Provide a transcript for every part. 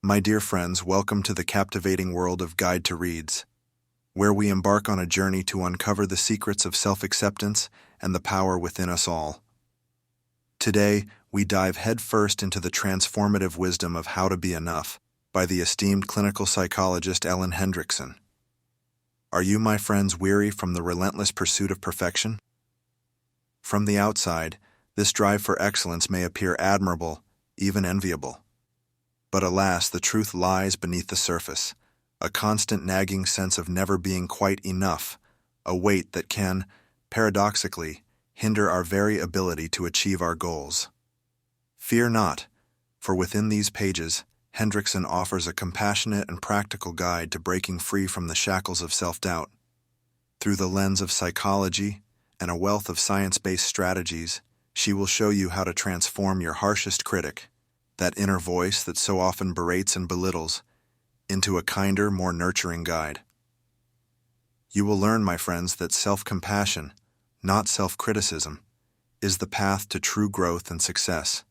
My dear friends, welcome to the captivating world of Guide to Reads, where we embark on a journey to uncover the secrets of self-acceptance and the power within us all. Today, we dive headfirst into the transformative wisdom of How to Be Enough by the esteemed clinical psychologist Ellen Hendriksen. Are you, my friends, weary from the relentless pursuit of perfection? From the outside, this drive for excellence may appear admirable, even enviable. But alas, the truth lies beneath the surface, a constant nagging sense of never being quite enough, a weight that can, paradoxically, hinder our very ability to achieve our goals. Fear not, for within these pages, Hendriksen offers a compassionate and practical guide to breaking free from the shackles of self-doubt. Through the lens of psychology and a wealth of science-based strategies, she will show you how to transform your harshest critic, that inner voice that so often berates and belittles, into a kinder, more nurturing guide. You will learn, my friends, that self-compassion, not self-criticism, is the path to true growth and success.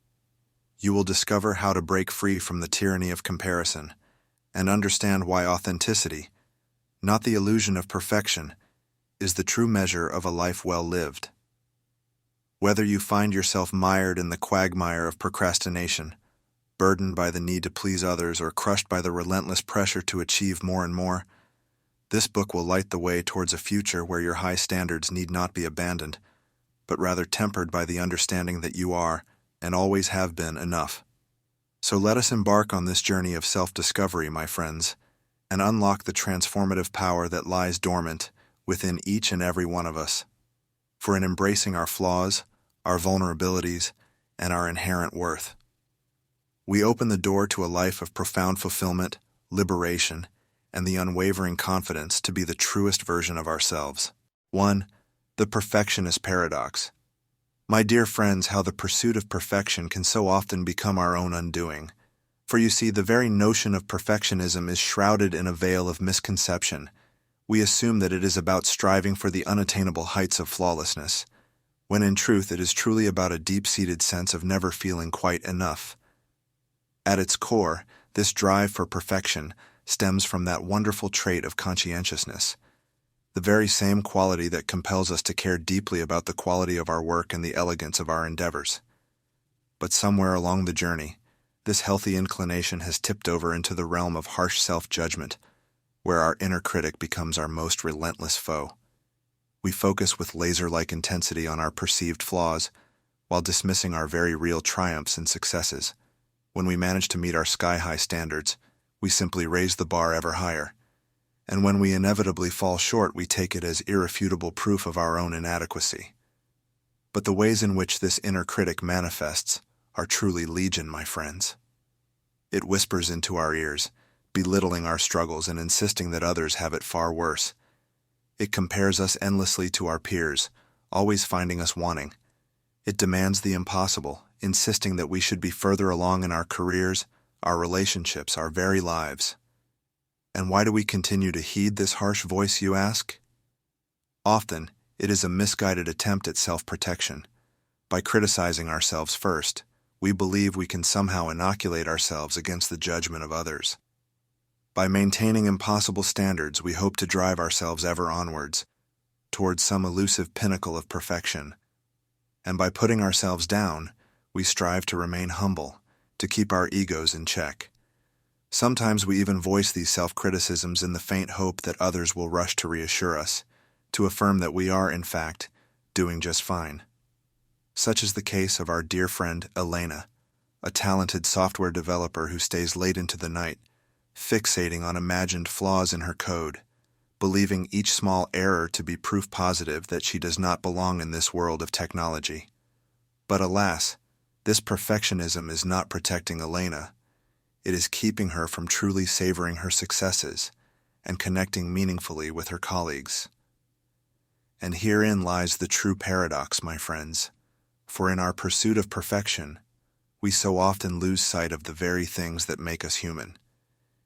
You will discover how to break free from the tyranny of comparison and understand why authenticity, not the illusion of perfection, is the true measure of a life well lived. Whether you find yourself mired in the quagmire of procrastination, burdened by the need to please others, or crushed by the relentless pressure to achieve more and more, this book will light the way towards a future where your high standards need not be abandoned, but rather tempered by the understanding that you are, and always have been, enough. So let us embark on this journey of self-discovery, my friends, and unlock the transformative power that lies dormant within each and every one of us. For in embracing our flaws, our vulnerabilities, and our inherent worth, we open the door to a life of profound fulfillment, liberation, and the unwavering confidence to be the truest version of ourselves. 1. The perfectionist paradox. My dear friends, how the pursuit of perfection can so often become our own undoing. For you see, the very notion of perfectionism is shrouded in a veil of misconception. We assume that it is about striving for the unattainable heights of flawlessness, when in truth it is truly about a deep-seated sense of never feeling quite enough. At its core, this drive for perfection stems from that wonderful trait of conscientiousness, the very same quality that compels us to care deeply about the quality of our work and the elegance of our endeavors. But somewhere along the journey, this healthy inclination has tipped over into the realm of harsh self-judgment, where our inner critic becomes our most relentless foe. We focus with laser-like intensity on our perceived flaws, while dismissing our very real triumphs and successes. When we manage to meet our sky-high standards, we simply raise the bar ever higher. And when we inevitably fall short, we take it as irrefutable proof of our own inadequacy. But the ways in which this inner critic manifests are truly legion, my friends. It whispers into our ears, belittling our struggles and insisting that others have it far worse. It compares us endlessly to our peers, always finding us wanting. It demands the impossible, insisting that we should be further along in our careers, our relationships, our very lives. And why do we continue to heed this harsh voice, you ask? Often, it is a misguided attempt at self-protection. By criticizing ourselves first, we believe we can somehow inoculate ourselves against the judgment of others. By maintaining impossible standards, we hope to drive ourselves ever onwards, towards some elusive pinnacle of perfection. And by putting ourselves down, we strive to remain humble, to keep our egos in check. Sometimes we even voice these self-criticisms in the faint hope that others will rush to reassure us, to affirm that we are, in fact, doing just fine. Such is the case of our dear friend Elena, a talented software developer who stays late into the night, fixating on imagined flaws in her code, believing each small error to be proof positive that she does not belong in this world of technology. But alas, this perfectionism is not protecting Elena. It is keeping her from truly savoring her successes and connecting meaningfully with her colleagues. And herein lies the true paradox, my friends. For in our pursuit of perfection, we so often lose sight of the very things that make us human.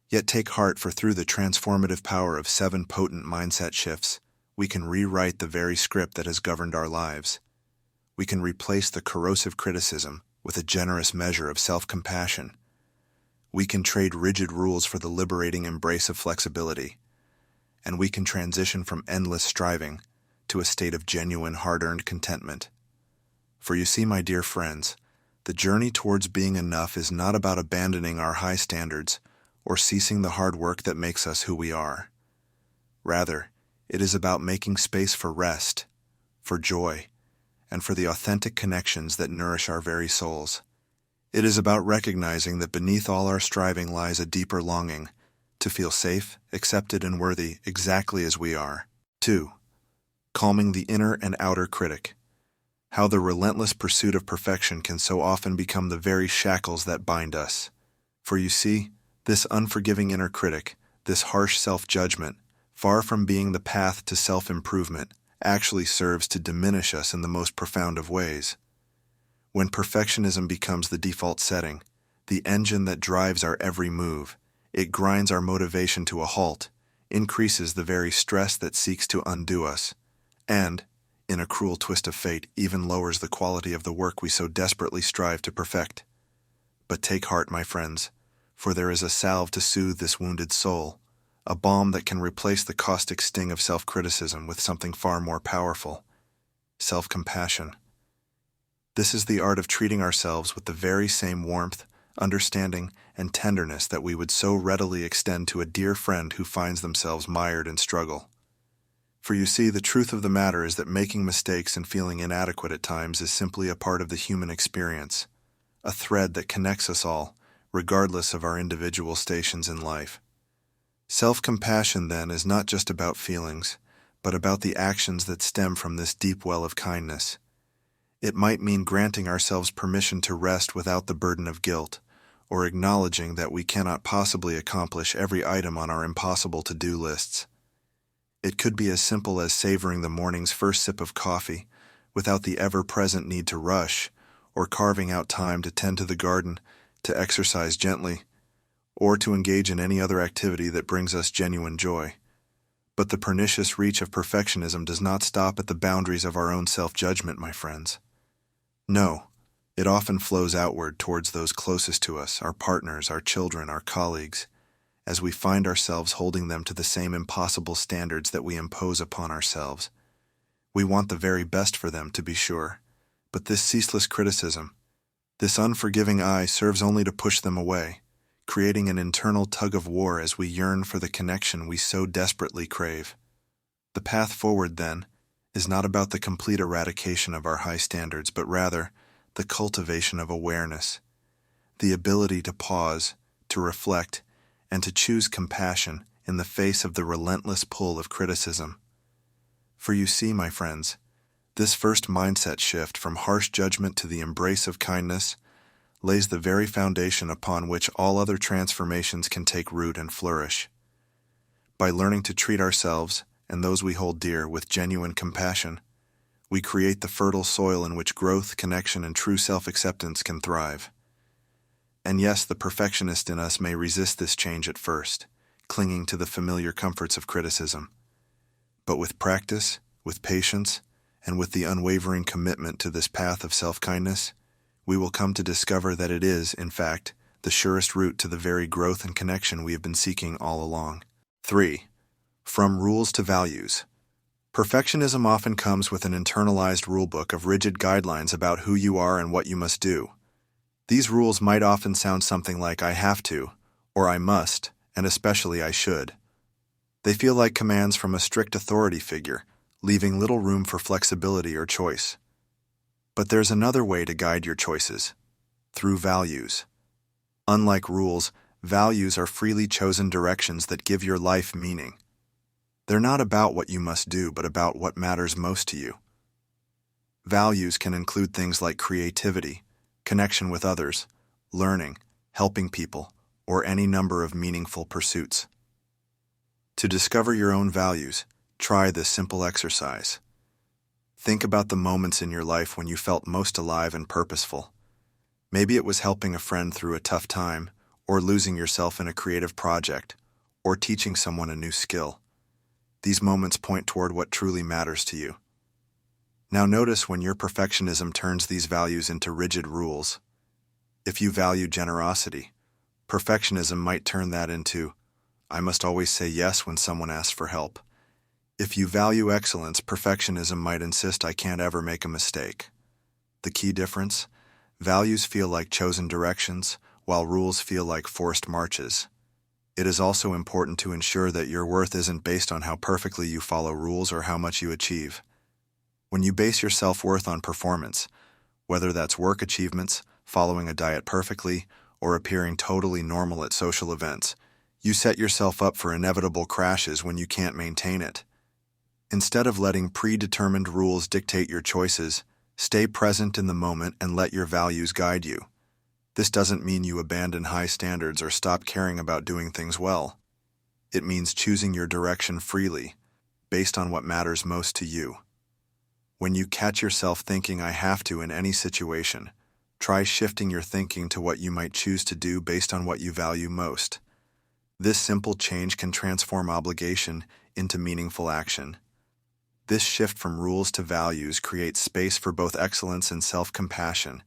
Yet take heart, for through the transformative power of 7 potent mindset shifts, we can rewrite the very script that has governed our lives. We can replace the corrosive criticism with a generous measure of self-compassion. we can trade rigid rules for the liberating embrace of flexibility, and we can transition from endless striving to a state of genuine, hard-earned contentment. For you see, my dear friends, the journey towards being enough is not about abandoning our high standards or ceasing the hard work that makes us who we are. Rather, it is about making space for rest, for joy, and for the authentic connections that nourish our very souls. It is about recognizing that beneath all our striving lies a deeper longing to feel safe, accepted, and worthy exactly as we are. 2. Calming the inner and outer critic. How the relentless pursuit of perfection can so often become the very shackles that bind us. For you see, this unforgiving inner critic, this harsh self-judgment, far from being the path to self-improvement, actually serves to diminish us in the most profound of ways. When perfectionism becomes the default setting, the engine that drives our every move, it grinds our motivation to a halt, increases the very stress that seeks to undo us, and, in a cruel twist of fate, even lowers the quality of the work we so desperately strive to perfect. But take heart, my friends, for there is a salve to soothe this wounded soul, a balm that can replace the caustic sting of self-criticism with something far more powerful: self-compassion. This is the art of treating ourselves with the very same warmth, understanding, and tenderness that we would so readily extend to a dear friend who finds themselves mired in struggle. For you see, the truth of the matter is that making mistakes and feeling inadequate at times is simply a part of the human experience, a thread that connects us all, regardless of our individual stations in life. Self-compassion, then, is not just about feelings, but about the actions that stem from this deep well of kindness. It might mean granting ourselves permission to rest without the burden of guilt, or acknowledging that we cannot possibly accomplish every item on our impossible to-do lists. It could be as simple as savoring the morning's first sip of coffee without the ever-present need to rush, or carving out time to tend to the garden, to exercise gently, or to engage in any other activity that brings us genuine joy. But the pernicious reach of perfectionism does not stop at the boundaries of our own self-judgment, my friends. No, it often flows outward towards those closest to us, our partners, our children, our colleagues, as we find ourselves holding them to the same impossible standards that we impose upon ourselves. We want the very best for them, to be sure, but this ceaseless criticism, this unforgiving eye, serves only to push them away, creating an internal tug-of-war as we yearn for the connection we so desperately crave. The path forward, then, is not about the complete eradication of our high standards, but rather the cultivation of awareness, the ability to pause, to reflect, and to choose compassion in the face of the relentless pull of criticism. For you see, my friends, this first mindset shift from harsh judgment to the embrace of kindness lays the very foundation upon which all other transformations can take root and flourish. By learning to treat ourselves and those we hold dear with genuine compassion, we create the fertile soil in which growth, connection, and true self-acceptance can thrive. And yes, the perfectionist in us may resist this change at first, clinging to the familiar comforts of criticism. But with practice, with patience, and with the unwavering commitment to this path of self-kindness, we will come to discover that it is, in fact, the surest route to the very growth and connection we have been seeking all along. 3. From rules to values. Perfectionism often comes with an internalized rulebook of rigid guidelines about who you are and what you must do. These rules might often sound something like "I have to," or "I must," and especially "I should." They feel like commands from a strict authority figure, leaving little room for flexibility or choice. But there's another way to guide your choices: through values. Unlike rules, values are freely chosen directions that give your life meaning. They're not about what you must do, but about what matters most to you. Values can include things like creativity, connection with others, learning, helping people, or any number of meaningful pursuits. To discover your own values, try this simple exercise. Think about the moments in your life when you felt most alive and purposeful. Maybe it was helping a friend through a tough time, or losing yourself in a creative project, or teaching someone a new skill. These moments point toward what truly matters to you. Now notice when your perfectionism turns these values into rigid rules. If you value generosity, Perfectionism might turn that into, I must always say yes when someone asks for help. If you value excellence, perfectionism might insist I can't ever make a mistake. The key difference? Values feel like chosen directions, while rules feel like forced marches. It is also important to ensure that your worth isn't based on how perfectly you follow rules or how much you achieve. When you base your self-worth on performance, whether that's work achievements, following a diet perfectly, or appearing totally normal at social events, you set yourself up for inevitable crashes when you can't maintain it. Instead of letting predetermined rules dictate your choices, stay present in the moment and let your values guide you. This doesn't mean you abandon high standards or stop caring about doing things well. It means choosing your direction freely, based on what matters most to you. When you catch yourself thinking I have to in any situation, try shifting your thinking to what you might choose to do based on what you value most. This simple change can transform obligation into meaningful action. This shift from rules to values creates space for both excellence and self-compassion.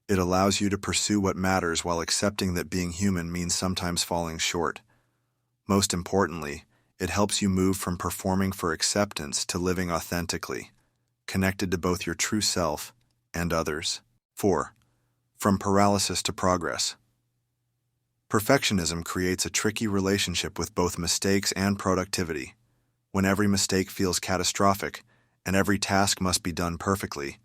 It allows you to pursue what matters while accepting that being human means sometimes falling short. Most importantly, it helps you move from performing for acceptance to living authentically, connected to both your true self and others. 4. From paralysis to progress. Perfectionism creates a tricky relationship with both mistakes and productivity. When every mistake feels catastrophic and every task must be done perfectly,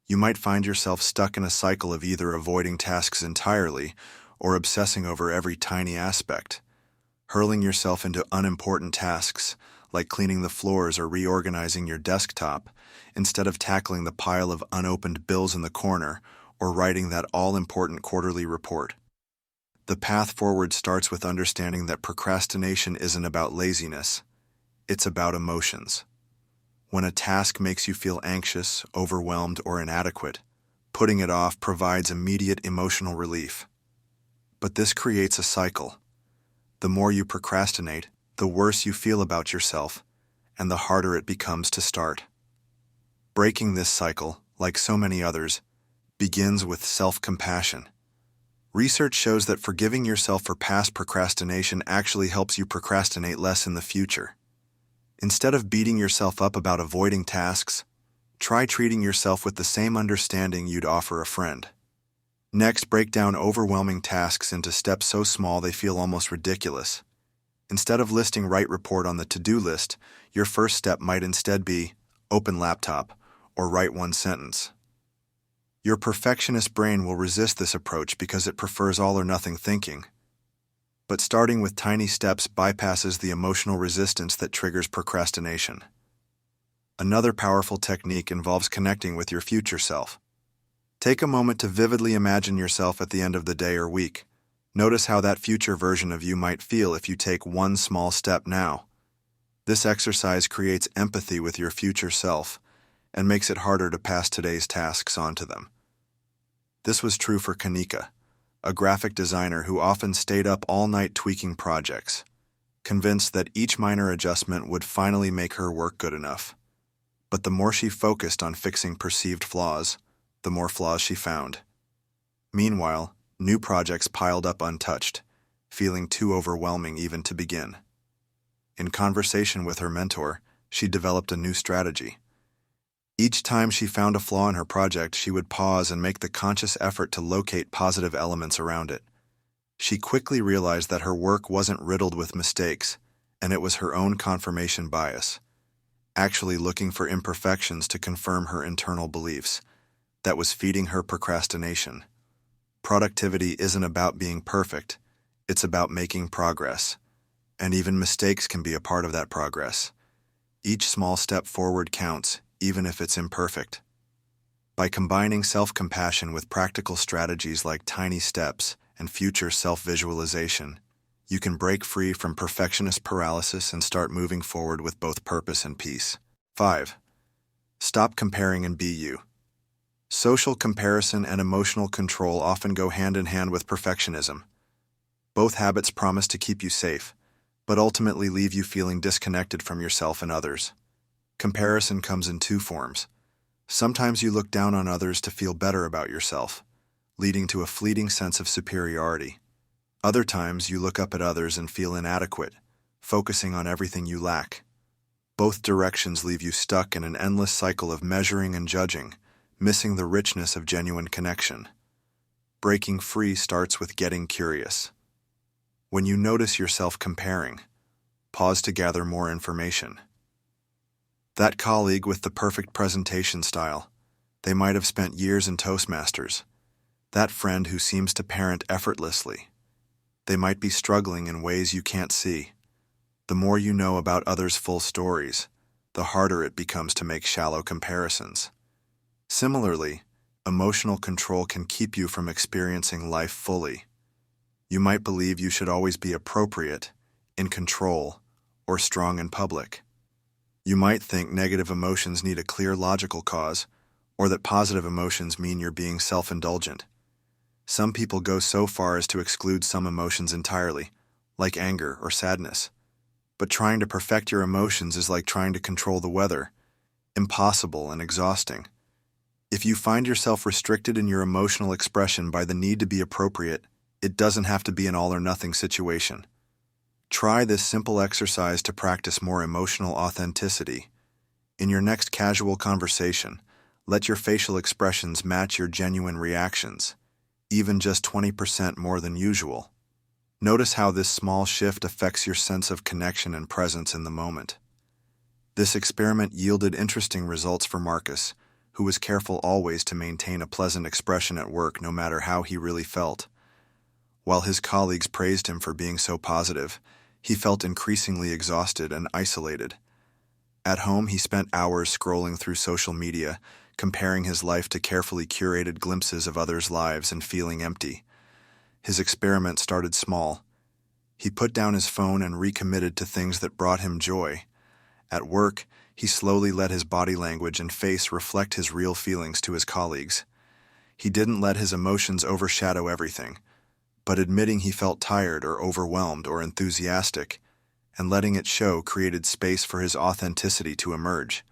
you might find yourself stuck in a cycle of either avoiding tasks entirely or obsessing over every tiny aspect. Hurling yourself into unimportant tasks, like cleaning the floors or reorganizing your desktop, instead of tackling the pile of unopened bills in the corner or writing that all-important quarterly report. The path forward starts with understanding that procrastination isn't about laziness. It's about emotions. When a task makes you feel anxious, overwhelmed, or inadequate, putting it off provides immediate emotional relief. But this creates a cycle. The more you procrastinate, the worse you feel about yourself, and the harder it becomes to start. Breaking this cycle, like so many others, begins with self-compassion. Research shows that forgiving yourself for past procrastination actually helps you procrastinate less in the future. Instead of beating yourself up about avoiding tasks, try treating yourself with the same understanding you'd offer a friend. Next, break down overwhelming tasks into steps so small they feel almost ridiculous. Instead of listing write report on the to-do list, your first step might instead be open laptop or write one sentence. Your perfectionist brain will resist this approach because it prefers all or nothing thinking. But starting with tiny steps bypasses the emotional resistance that triggers procrastination. Another powerful technique involves connecting with your future self. Take a moment to vividly imagine yourself at the end of the day or week. Notice how that future version of you might feel if you take one small step now. This exercise creates empathy with your future self and makes it harder to pass today's tasks on to them. This was true for Kanika, a graphic designer who often stayed up all night tweaking projects, convinced that each minor adjustment would finally make her work good enough. But the more she focused on fixing perceived flaws, the more flaws she found. Meanwhile, new projects piled up untouched, feeling too overwhelming even to begin. In conversation with her mentor, she developed a new strategy. Each time she found a flaw in her project, she would pause and make the conscious effort to locate positive elements around it. She quickly realized that her work wasn't riddled with mistakes, and it was her own confirmation bias, actually looking for imperfections to confirm her internal beliefs, that was feeding her procrastination. Productivity isn't about being perfect, it's about making progress. And even mistakes can be a part of that progress. Each small step forward counts, even if it's imperfect. By combining self-compassion with practical strategies like tiny steps and future self-visualization, you can break free from perfectionist paralysis and start moving forward with both purpose and peace. 5. Stop comparing and be you. Social comparison and emotional control often go hand in hand with perfectionism. Both habits promise to keep you safe, but ultimately leave you feeling disconnected from yourself and others. Comparison comes in two forms. Sometimes you look down on others to feel better about yourself, leading to a fleeting sense of superiority. Other times, you look up at others and feel inadequate, focusing on everything you lack. Both directions leave you stuck in an endless cycle of measuring and judging, missing the richness of genuine connection. Breaking free starts with getting curious. When you notice yourself comparing, pause to gather more information. That colleague with the perfect presentation style, they might have spent years in Toastmasters. That friend who seems to parent effortlessly, they might be struggling in ways you can't see. The more you know about others' full stories, the harder it becomes to make shallow comparisons. Similarly, emotional control can keep you from experiencing life fully. You might believe you should always be appropriate, in control, or strong in public. You might think negative emotions need a clear logical cause, or that positive emotions mean you're being self-indulgent. Some people go so far as to exclude some emotions entirely, like anger or sadness. But trying to perfect your emotions is like trying to control the weather, impossible and exhausting. If you find yourself restricted in your emotional expression by the need to be appropriate, it doesn't have to be an all-or-nothing situation. Try this simple exercise to practice more emotional authenticity. In your next casual conversation, let your facial expressions match your genuine reactions, even just 20% more than usual. Notice how this small shift affects your sense of connection and presence in the moment. This experiment yielded interesting results for Marcus, who was careful always to maintain a pleasant expression at work no matter how he really felt. While his colleagues praised him for being so positive, he felt increasingly exhausted and isolated. At home, he spent hours scrolling through social media, comparing his life to carefully curated glimpses of others' lives and feeling empty. His experiment started small. He put down his phone and recommitted to things that brought him joy. At work, he slowly let his body language and face reflect his real feelings to his colleagues. He didn't let his emotions overshadow everything, but admitting he felt tired or overwhelmed or enthusiastic, and letting it show created space for his authenticity to emerge.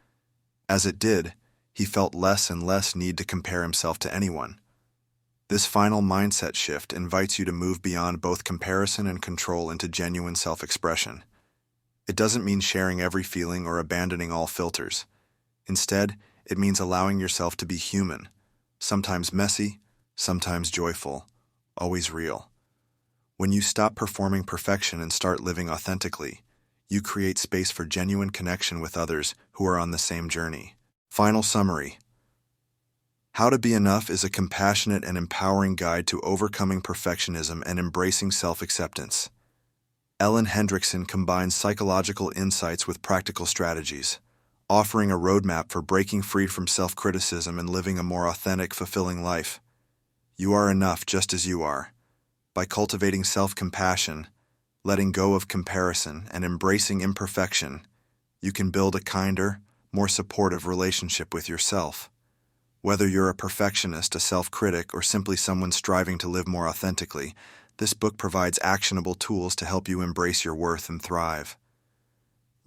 As it did, he felt less and less need to compare himself to anyone. This final mindset shift invites you to move beyond both comparison and control into genuine self-expression. It doesn't mean sharing every feeling or abandoning all filters. Instead, it means allowing yourself to be human, sometimes messy, sometimes joyful, always real. When you stop performing perfection and start living authentically, you create space for genuine connection with others who are on the same journey. Final summary. How to Be Enough is a compassionate and empowering guide to overcoming perfectionism and embracing self-acceptance. Ellen Hendriksen combines psychological insights with practical strategies, offering a roadmap for breaking free from self-criticism and living a more authentic, fulfilling life. You are enough just as you are. By cultivating self-compassion, letting go of comparison, and embracing imperfection, you can build a kinder, more supportive relationship with yourself. Whether you're a perfectionist, a self-critic, or simply someone striving to live more authentically, this book provides actionable tools to help you embrace your worth and thrive.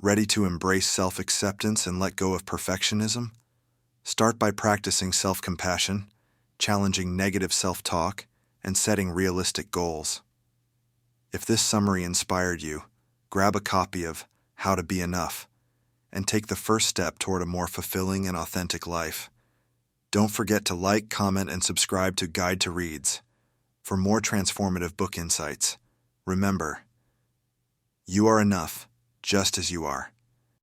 Ready to embrace self-acceptance and let go of perfectionism? Start by practicing self-compassion, challenging negative self-talk, and setting realistic goals. If this summary inspired you, grab a copy of How to Be Enough and take the first step toward a more fulfilling and authentic life. Don't forget to like, comment, and subscribe to Guide to Reads. For more transformative book insights, remember, you are enough just as you are.